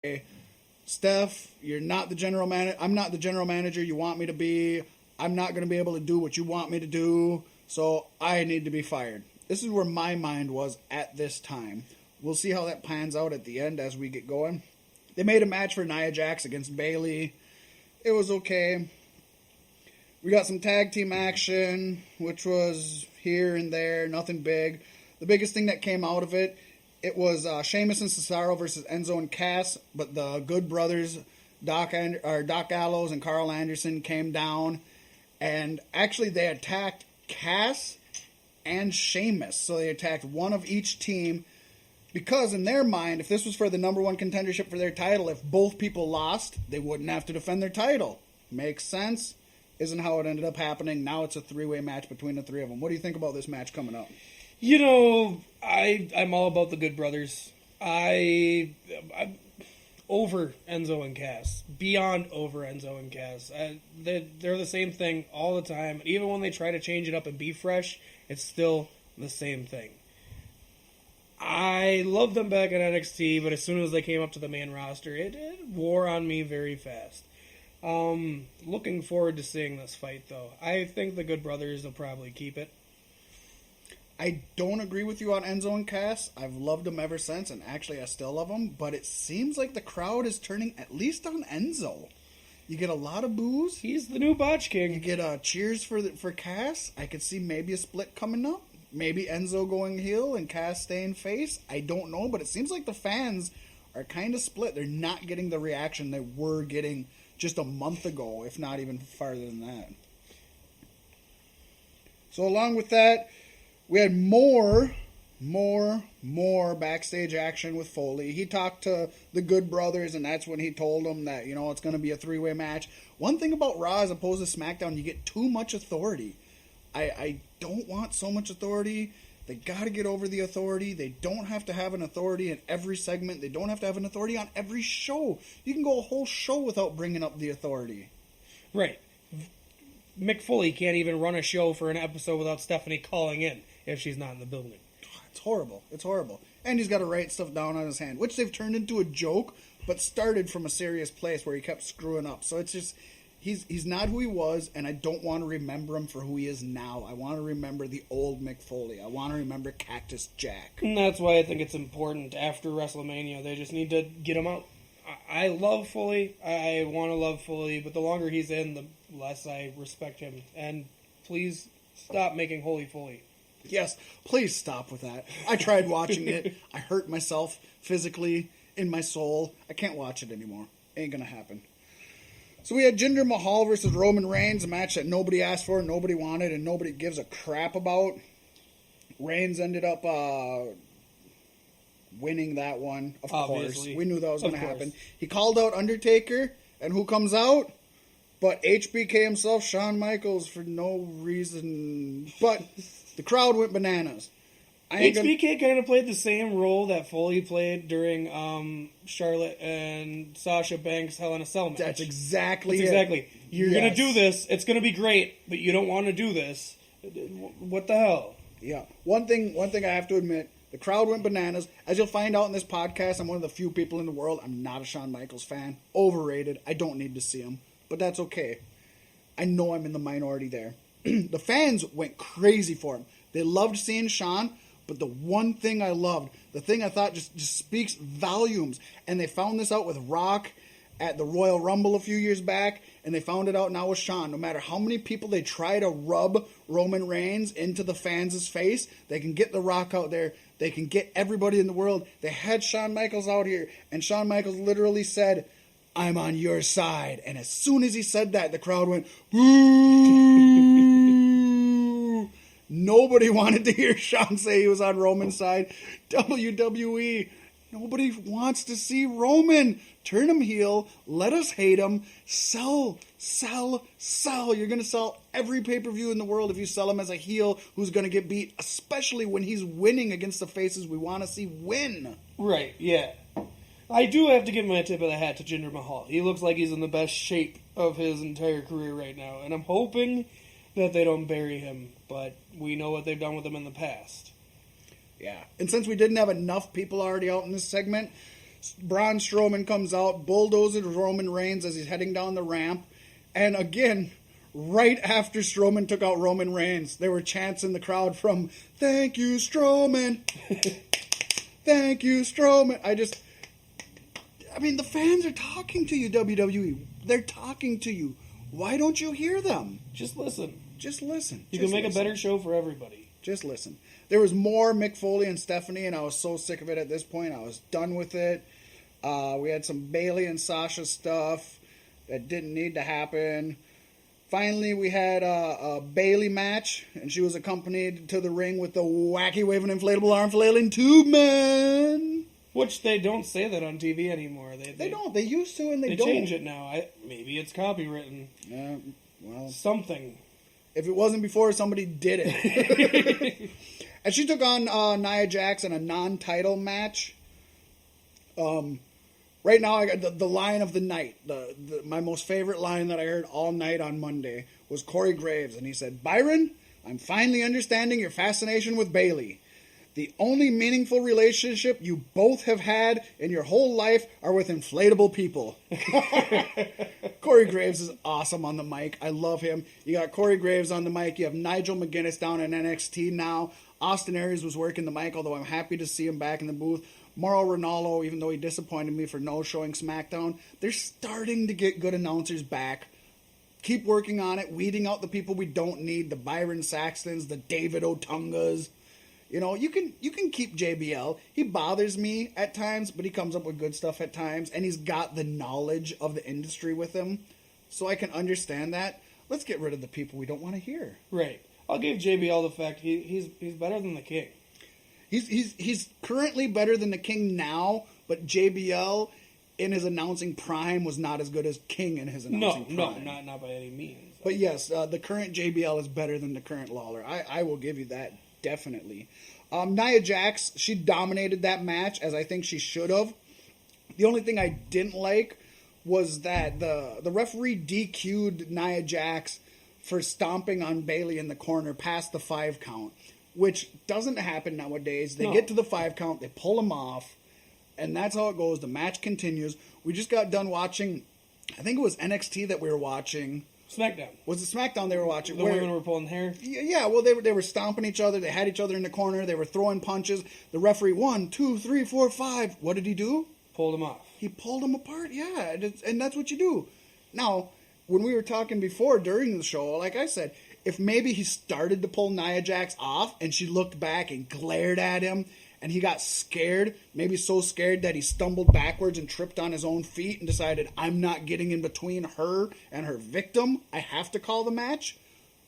Hey, Steph, you're not the general manager. I'm not the general manager you want me to be. I'm not going to be able to do what you want me to do. So I need to be fired. This is where my mind was at this time. We'll see how that pans out at the end as we get going. They made a match for Nia Jax against Bayley. It was okay. We got some tag team action, which was here and there, nothing big. The biggest thing that came out of it, it was Sheamus and Cesaro versus Enzo and Cass, but the Good Brothers, Doc Gallows and Carl Anderson came down, and actually they attacked Cass and Sheamus. So they attacked one of each team, because in their mind, if this was for the number one contendership for their title, if both people lost, they wouldn't have to defend their title. Makes sense. Isn't how it ended up happening. Now it's a three-way match between the three of them. What do you think about this match coming up? You know, I'm all about the Good Brothers. I'm over Enzo and Cass. Beyond over Enzo and Cass. They're the same thing all the time. Even when they try to change it up and be fresh, it's still the same thing. I love them back in NXT, but as soon as they came up to the main roster, it wore on me very fast. Looking forward to seeing this fight, though. I think the Good Brothers will probably keep it. I don't agree with you on Enzo and Cass. I've loved them ever since, and actually I still love them, but it seems like the crowd is turning at least on Enzo. You get a lot of boos. He's the new Botch King. You get cheers for Cass. I could see maybe a split coming up. Maybe Enzo going heel and Cass staying face. I don't know, but it seems like the fans are kind of split. They're not getting the reaction they were getting just a month ago, if not even farther than that. So along with that, we had more backstage action with Foley. He talked to the Good Brothers, and that's when he told them that, it's going to be a three-way match. One thing about Raw as opposed to SmackDown, you get too much authority. I don't want so much authority. They got to get over the authority. They don't have to have an authority in every segment. They don't have to have an authority on every show. You can go a whole show without bringing up the authority. Right. Mick Foley can't even run a show for an episode without Stephanie calling in if she's not in the building. It's horrible. It's horrible. And he's got to write stuff down on his hand, which they've turned into a joke, but started from a serious place where he kept screwing up. So it's just, he's not who he was, and I don't want to remember him for who he is now. I want to remember the old Mick Foley. I want to remember Cactus Jack. And that's why I think it's important after WrestleMania. They just need to get him out. I love Foley. I want to love Foley, but the longer he's in, the less I respect him. And please stop making Holy Foley. Yes, please stop with that. I tried watching it. I hurt myself physically, in my soul. I can't watch it anymore. Ain't gonna happen. So we had Jinder Mahal versus Roman Reigns, a match that nobody asked for, nobody wanted, and nobody gives a crap about. Reigns ended up winning that one, of Obviously. course. We knew that was going to happen. He called out Undertaker, and who comes out? But HBK himself, Shawn Michaels, for no reason. But the crowd went bananas. HBK kind of played the same role that Foley played during Charlotte and Sasha Banks' Hell in a Cell match. That's exactly it. Exactly. You're going to do this. It's going to be great, but you don't want to do this. What the hell? Yeah. One thing I have to admit, the crowd went bananas. As you'll find out in this podcast, I'm one of the few people in the world. I'm not a Shawn Michaels fan. Overrated. I don't need to see him. But that's okay. I know I'm in the minority there. The fans went crazy for him. They loved seeing Shawn, but the one thing I loved, the thing I thought just speaks volumes, and they found this out with Rock at the Royal Rumble a few years back, and they found it out now with Shawn. No matter how many people they try to rub Roman Reigns into the fans' face, they can get The Rock out there. They can get everybody in the world. They had Shawn Michaels out here, and Shawn Michaels literally said, "I'm on your side." And as soon as he said that, the crowd went, boo! Nobody wanted to hear Shawn say he was on Roman's side. WWE, nobody wants to see Roman. Turn him heel. Let us hate him. Sell. You're going to sell every pay-per-view in the world if you sell him as a heel who's going to get beat, especially when he's winning against the faces we want to see win. Right, yeah. I do have to give my tip of the hat to Jinder Mahal. He looks like he's in the best shape of his entire career right now, and I'm hoping that they don't bury him, but we know what they've done with him in the past. Yeah. And since we didn't have enough people already out in this segment, Braun Strowman comes out, bulldozes Roman Reigns as he's heading down the ramp. And again, right after Strowman took out Roman Reigns, there were chants in the crowd from, "Thank you, Strowman." Thank you, Strowman. I mean, the fans are talking to you, WWE. They're talking to you. Why don't you hear them? Just listen. Just listen. You Just can make listen. a better show for everybody. Just listen. There was more Mick Foley and Stephanie, and I was so sick of it at this point. I was done with it. We had some Bayley and Sasha stuff that didn't need to happen. Finally, we had a Bayley match, and she was accompanied to the ring with the wacky waving inflatable arm flailing tube man. Which they don't say that on TV anymore. They don't. They used to, and they don't. change it now. Maybe it's copywritten. Well, Something. if it wasn't before, somebody did it. And she took on Nia Jax in a non-title match. Right now, I got the line of the night. My most favorite line that I heard all night on Monday was Corey Graves, and he said, "Byron, I'm finally understanding your fascination with Bayley. The only meaningful relationship you both have had in your whole life are with inflatable people." Corey Graves is awesome on the mic. I love him. You got Corey Graves on the mic. You have Nigel McGuinness down in NXT now. Austin Aries was working the mic, although I'm happy to see him back in the booth. Mauro Ranallo, even though he disappointed me for no showing SmackDown, they're starting to get good announcers back. Keep working on it, weeding out the people we don't need, the Byron Saxtons, the David Otungas. You know, you can keep JBL. He bothers me at times, but he comes up with good stuff at times, and he's got the knowledge of the industry with him, so I can understand that. Let's get rid of the people we don't want to hear. Right. I'll give JBL the fact he's better than the King. He's currently better than the King now, but JBL in his announcing prime was not as good as King in his announcing prime. No, not by any means. But yes, the current JBL is better than the current Lawler. I will give you that, definitely. Nia Jax, she dominated that match, as I think she should have. The only thing I didn't like was that the referee DQ'd Nia Jax for stomping on Bayley in the corner past the 5 count, which doesn't happen nowadays. They get to the 5 count, they pull them off, and that's how it goes. The match continues. We just got done watching, I think it was NXT that we were watching. SmackDown. Was it SmackDown they were watching? The women were pulling hair? Yeah, well, they were stomping each other. They had each other in the corner. They were throwing punches. The referee, 1, 2, 3, 4, 5. What did he do? Pulled them off. He pulled them apart, yeah. And that's what you do. Now, when we were talking before during the show, like I said, if maybe he started to pull Nia Jax off and she looked back and glared at him and he got scared, maybe so scared that he stumbled backwards and tripped on his own feet and decided, I'm not getting in between her and her victim, I have to call the match,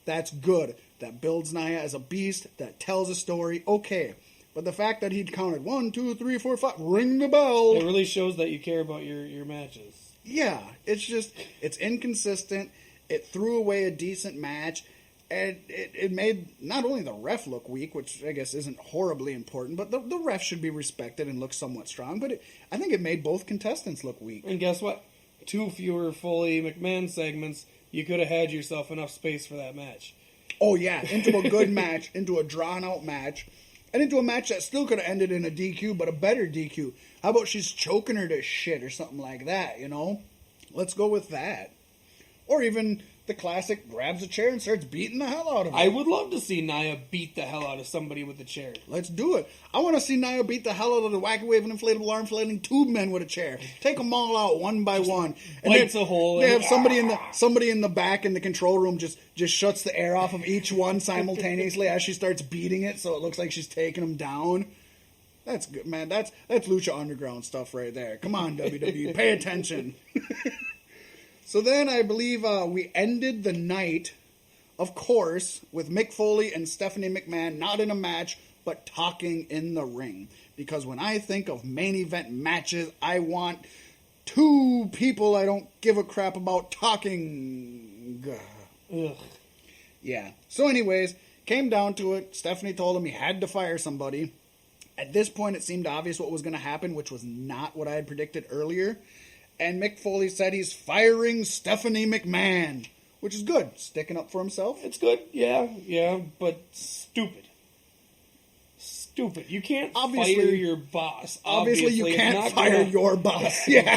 that's good. That builds Nia as a beast, that tells a story, okay. But the fact that he'd counted 1, 2, 3, 4, 5, ring the bell. It really shows that you care about your matches. Yeah, it's inconsistent. It threw away a decent match, and it made not only the ref look weak, which I guess isn't horribly important, but the ref should be respected and look somewhat strong, but I think it made both contestants look weak. And guess what? 2 fewer Foley McMahon segments, you could have had yourself enough space for that match. Oh yeah, into a good match, into a drawn-out match, and into a match that still could have ended in a DQ, but a better DQ. How about she's choking her to shit or something like that, you know? Let's go with that. Or even the classic grabs a chair and starts beating the hell out of it. I would love to see Nia beat the hell out of somebody with a chair. Let's do it. I want to see Nia beat the hell out of the wacky waving inflatable arm flailing tube men with a chair. Take them all out one by one. And bites a hole They in have somebody in the back in the control room just shuts the air off of each one simultaneously as she starts beating it, so it looks like she's taking them down. That's good, man. That's Lucha Underground stuff right there. Come on, WWE, pay attention. So then I believe we ended the night, of course, with Mick Foley and Stephanie McMahon not in a match, but talking in the ring. Because when I think of main event matches, I want 2 people I don't give a crap about talking. Ugh. Yeah. So anyways, came down to it. Stephanie told him he had to fire somebody. At this point, it seemed obvious what was going to happen, which was not what I had predicted earlier. And Mick Foley said he's firing Stephanie McMahon, which is good. Sticking up for himself. It's good, yeah, but stupid. stupid. You can't Obviously- fire your boss. Obviously, you it's can't not fire gonna- your boss. Yeah.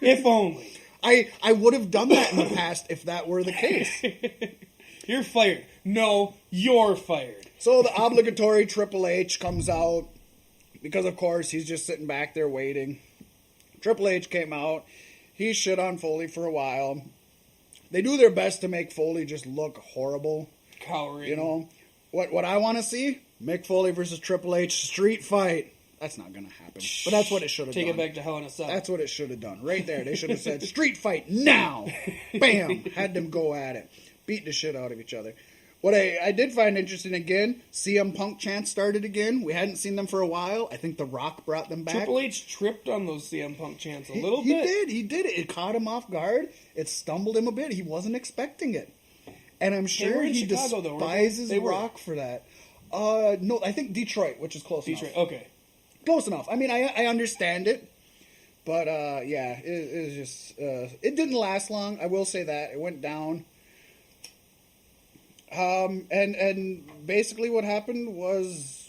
If only. I would have done that in the past if that were the case. You're fired. No, you're fired. So the obligatory Triple H comes out because, of course, he's just sitting back there waiting. Triple H came out. He shit on Foley for a while. They do their best to make Foley just look horrible. Cowering. You know, what I want to see? Mick Foley versus Triple H street fight. That's not going to happen. But that's what it should have done. Take it back to Hell in a Cell. That's what it should have done. Right there. They should have said, street fight now. Bam. Had them go at it. Beat the shit out of each other. What I did find interesting again, CM Punk chants started again. We hadn't seen them for a while. I think The Rock brought them back. Triple H tripped on those CM Punk chants a He little bit. He did. It caught him off guard. It stumbled him a bit. He wasn't expecting it. And I'm were sure in he Chicago, though, weren't they? despises They were. Rock for that. No, I think Detroit, which is close Detroit. enough. Okay. Close enough. I mean, I understand it. But, yeah, it was just... it didn't last long. I will say that. It went down. And basically what happened was,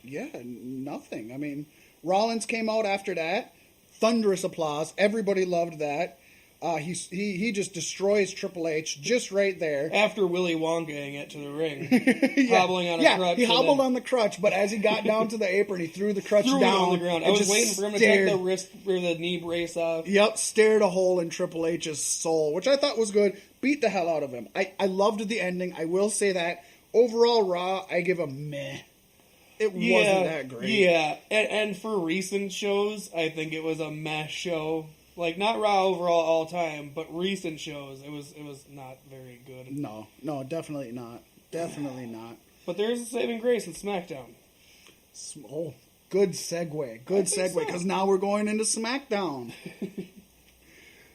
yeah, nothing. I mean, Rollins came out after that. Thunderous applause. Everybody loved that. He just destroys Triple H just right there. After Willy Wonkaing it to the ring. Yeah. Hobbling on a Yeah, crutch. he and hobbled then on the crutch, but as he got down to the apron, he threw the crutch threw it down. on the ground. I and was just waiting for him to stared. take the wrist or the knee brace off. Yep, stared a hole in Triple H's soul, which I thought was good. Beat the hell out of him. I loved the ending. I will say that. Overall, Raw, I give a meh. It wasn't that great. Yeah, and for recent shows, I think it was a meh show. Like, not Raw overall all time, but recent shows, it was not very good. No, definitely not. Definitely not. But there is a saving grace in SmackDown. Oh, good segue. Good think segue, so. because now we're going into SmackDown.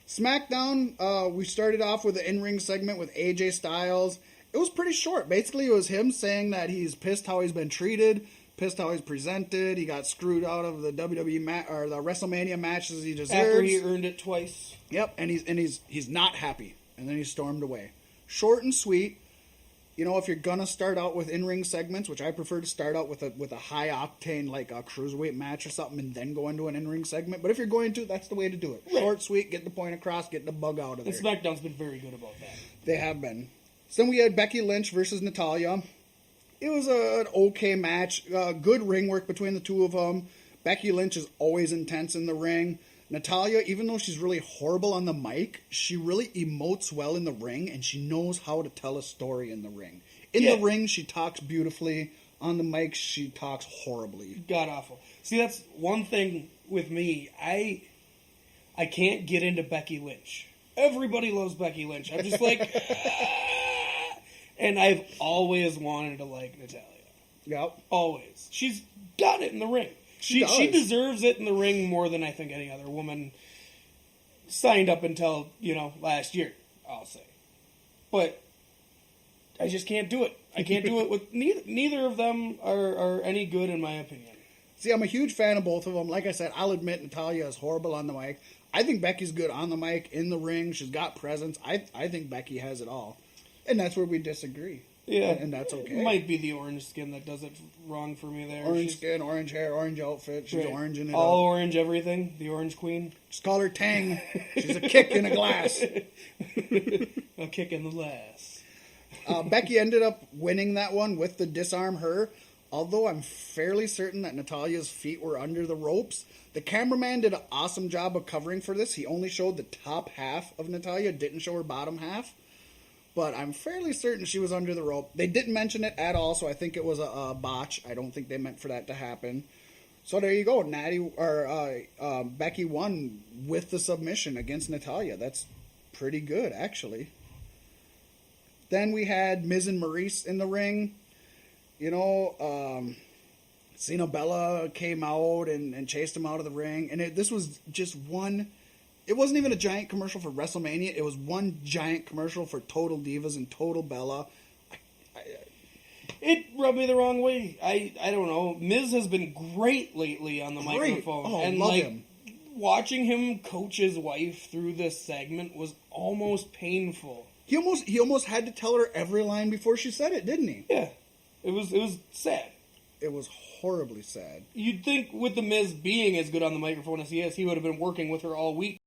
SmackDown, we started off with an in-ring segment with AJ Styles. It was pretty short. Basically, it was him saying that he's pissed how he's been treated, pissed how he's presented. He got screwed out of the WWE or the WrestleMania matches he deserves. After he earned it twice. Yep, and he's not happy, and then he stormed away. Short and sweet. You know, if you're gonna start out with in-ring segments, which I prefer to start out with a high octane like a cruiserweight match or something, and then go into an in-ring segment. But if you're going to, that's the way to do it. Right. Short, sweet, get the point across, get the bug out of And there. SmackDown's been very good about that. They have been. So then we had Becky Lynch versus Natalya. It was an okay match. Good ring work between the two of them. Becky Lynch is always intense in the ring. Natalya, even though she's really horrible on the mic, she really emotes well in the ring, and she knows how to tell a story in the ring. In Yeah. the ring, she talks beautifully. On the mic, she talks horribly. God awful. See, that's one thing with me. I can't get into Becky Lynch. Everybody loves Becky Lynch. I'm just like... And I've always wanted to like Natalya. Yep. Always. She's got it in the ring. She does. deserves it in the ring more than I think any other woman signed up until, last year, I'll say. But I just can't do it. I can't do it with... Neither of them are any good in my opinion. See, I'm a huge fan of both of them. Like I said, I'll admit Natalya is horrible on the mic. I think Becky's good on the mic, in the ring. She's got presence. I think Becky has it all. And that's where we disagree. Yeah. And that's okay. It might be the orange skin that does it wrong for me there. Orange She's- skin, orange hair, orange outfit. She's Right. oranging it All up. orange everything. The orange queen. Just call her Tang. She's a kick in a glass. A kick in the glass. Becky ended up winning that one with the disarm her. Although I'm fairly certain that Natalya's feet were under the ropes. The cameraman did an awesome job of covering for this. He only showed the top half of Natalya, didn't show her bottom half. But I'm fairly certain she was under the rope. They didn't mention it at all, so I think it was a botch. I don't think they meant for that to happen. So there you go. Becky won with the submission against Natalya. That's pretty good, actually. Then we had Miz and Maurice in the ring. Cena Bella came out and chased him out of the ring. And this was just one... It wasn't even a giant commercial for WrestleMania. It was one giant commercial for Total Divas and Total Bella. It rubbed me the wrong way. I don't know. Miz has been great lately on the Great. microphone. Oh, and love him. watching him coach his wife through this segment was almost painful. He almost had to tell her every line before she said it, didn't he? Yeah. It was sad. it was horribly sad. You'd think with the Miz being as good on the microphone as he is, he would have been working with her all week